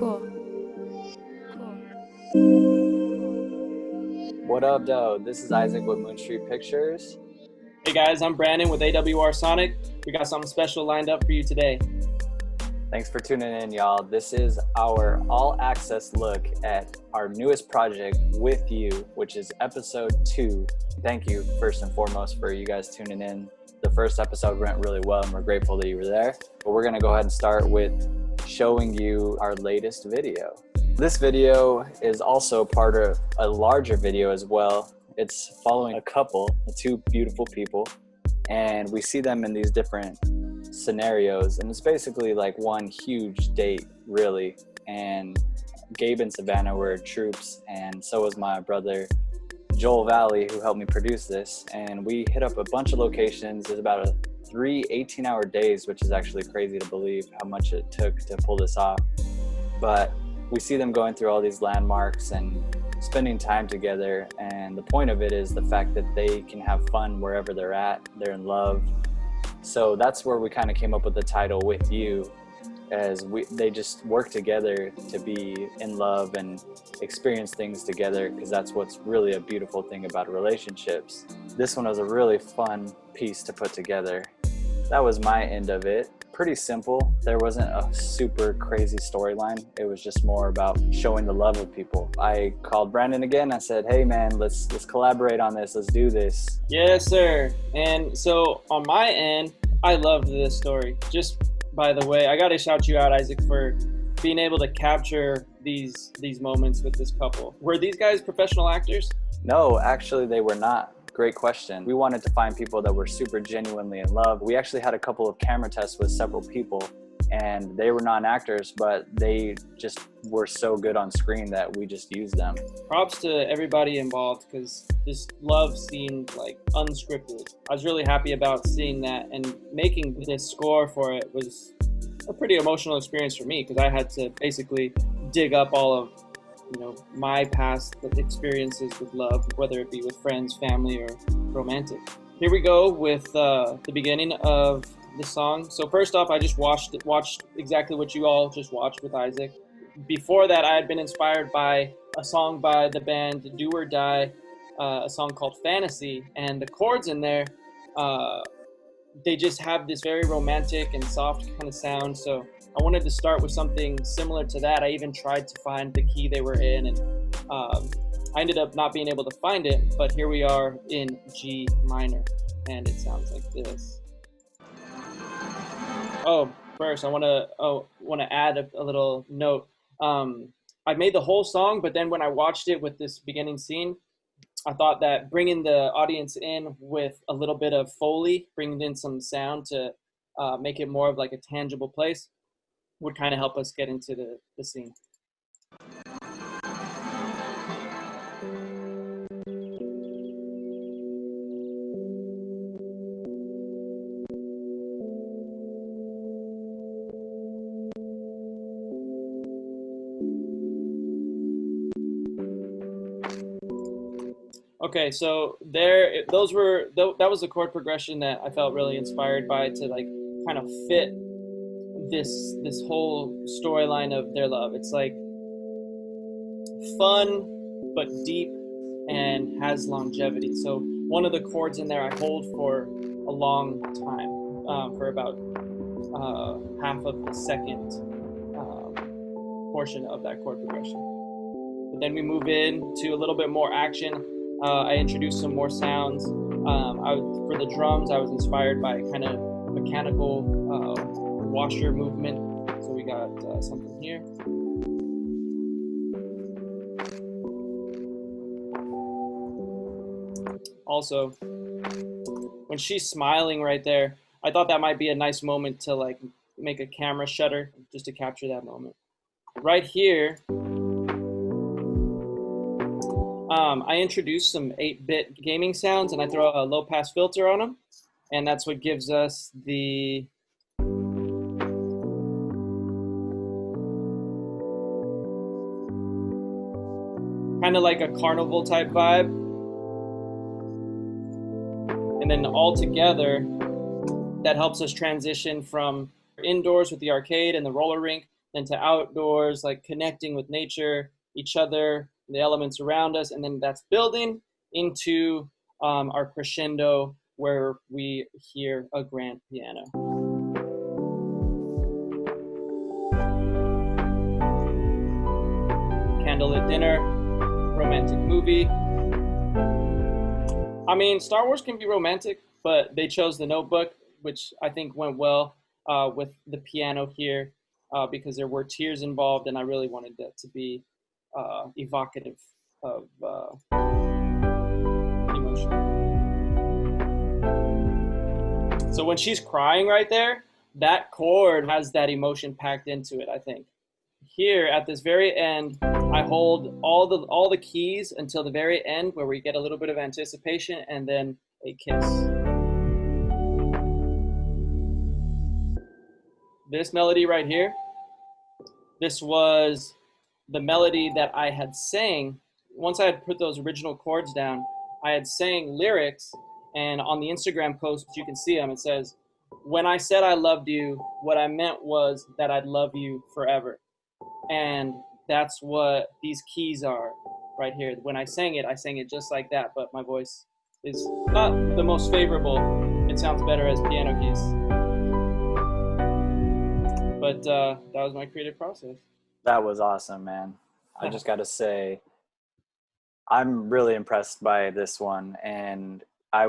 Cool. What up, though? This is Isaac with Moon Street Pictures. Hey guys, I'm Brandon with AWR Sonic. We got something special lined up for you today. Thanks for tuning in, y'all. This is our all-access look at our newest project with you, which is episode 2. Thank you, first and foremost, for you guys tuning in. The first episode went really well, and we're grateful that you were there. But we're going to go ahead and start with showing you our latest video. This video is also part of a larger video as well. It's following a couple, two beautiful people, and we see them in these different scenarios, and it's basically like one huge date, really. And Gabe and Savannah were troops, and so was my brother Joel Valley, who helped me produce this. And we hit up a bunch of locations. It's about 3 18-hour days, which is actually crazy to believe how much it took to pull this off. But we see them going through all these landmarks and spending time together, and the point of it is the fact that they can have fun wherever they're at. They're in love. So that's where we kind of came up with the title With You, as they just work together to be in love and experience things together, because that's what's really a beautiful thing about relationships. This one was a really fun piece to put together. That was my end of it. Pretty simple. There wasn't a super crazy storyline. It was just more about showing the love of people. I called Brandon again. I said, hey man, let's collaborate on this. Let's do this. Yes, sir. And so on my end, I loved this story. Just by the way, I got to shout you out, Isaac, for being able to capture these moments with this couple. Were these guys professional actors? No, actually they were not. Great question. We wanted to find people that were super genuinely in love. We actually had a couple of camera tests with several people, and they were non-actors, but they just were so good on screen that we just used them. Props to everybody involved, because this love seemed like unscripted. I was really happy about seeing that, and making this score for it was a pretty emotional experience for me, because I had to basically dig up all of my past experiences with love, whether it be with friends, family, or romantic. Here we go with the beginning of the song. So first off, I just watched exactly what you all just watched with Isaac. Before that, I had been inspired by a song by the band Do or Die, a song called Fantasy, and the chords in there, they just have this very romantic and soft kind of sound. So I wanted to start with something similar to that. I even tried to find the key they were in, and I ended up not being able to find it, but here we are in G minor, and it sounds like this. Oh, first I want to add a little note. I made the whole song, but then when I watched it with this beginning scene, I thought that bringing the audience in with a little bit of Foley, bringing in some sound to make it more of like a tangible place, would kind of help us get into the scene. Okay, so that was the chord progression that I felt really inspired by to like kind of fit this whole storyline of their love. It's like fun but deep and has longevity. So one of the chords in there I hold for a long time, for about half of the second portion of that chord progression. But then we move into a little bit more action. I introduced some more sounds. For the drums, I was inspired by kind of mechanical washer movement. So we got something here. Also, when she's smiling right there, I thought that might be a nice moment to like make a camera shutter just to capture that moment. Right here, I introduced some 8-bit gaming sounds, and I throw a low-pass filter on them, and that's what gives us the kind of like a carnival type vibe. And then all together, that helps us transition from indoors with the arcade and the roller rink, into outdoors, like connecting with nature, each other, the elements around us, and then that's building into our crescendo where we hear a grand piano. Candlelit dinner, romantic movie. I mean, Star Wars can be romantic, but they chose The Notebook, which I think went well with the piano here because there were tears involved, and I really wanted that to be evocative of emotion. So when she's crying right there, that chord has that emotion packed into it, I think. Here at this very end, I hold all the keys until the very end where we get a little bit of anticipation and then a kiss. This melody right here, this was the melody that I had sang. Once I had put those original chords down, I had sang lyrics, and on the Instagram post, you can see them. It says, "When I said I loved you, what I meant was that I'd love you forever." And that's what these keys are right here. When I sang it just like that, but my voice is not the most favorable. It sounds better as piano keys. But that was my creative process. That was awesome, man. I just got to say, I'm really impressed by this one. And I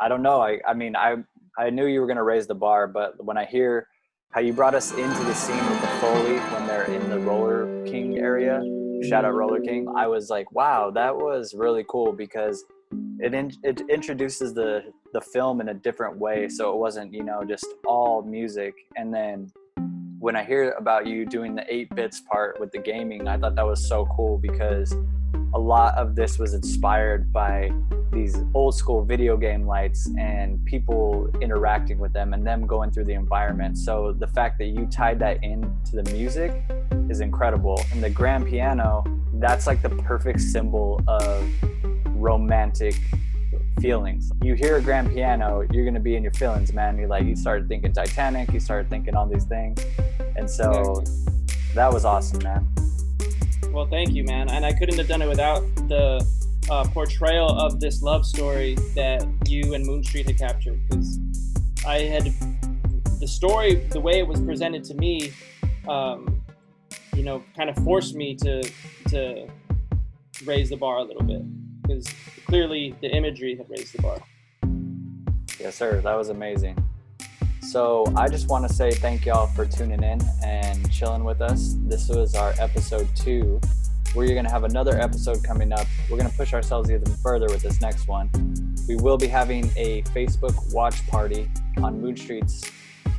don't know. I mean, I knew you were going to raise the bar, but when I hear how you brought us into the scene with the Foley when they're in the Roller King area, shout out Roller King, I was like, wow, that was really cool because it introduces the film in a different way. So it wasn't, just all music. And then when I hear about you doing the 8-bits part with the gaming, I thought that was so cool because a lot of this was inspired by these old school video game lights and people interacting with them and them going through the environment. So the fact that you tied that into the music is incredible. And the grand piano, that's like the perfect symbol of romantic feelings. You hear a grand piano, you're going to be in your feelings, man. You started thinking Titanic, you started thinking all these things. And so that was awesome, man. Well, thank you, man. And I couldn't have done it without the portrayal of this love story that you and Moon Street had captured. Because the story, the way it was presented to me, kind of forced me to raise the bar a little bit. Because clearly the imagery had raised the bar. Yes, sir. That was amazing. So I just want to say thank y'all for tuning in and chilling with us. This was our episode 2. We're going to have another episode coming up. We're going to push ourselves even further with this next one. We will be having a Facebook watch party on Moon Street's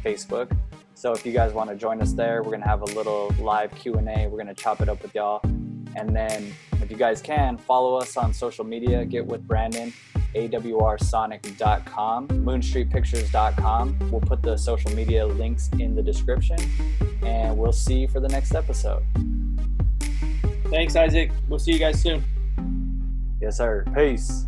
Facebook. So if you guys want to join us there, we're going to have a little live Q&A. We're going to chop it up with y'all. And then if you guys can, follow us on social media. Get with Brandon, AWRsonic.com, moonstreetpictures.com. We'll put the social media links in the description. And we'll see you for the next episode. Thanks, Isaac. We'll see you guys soon. Yes, sir. Peace.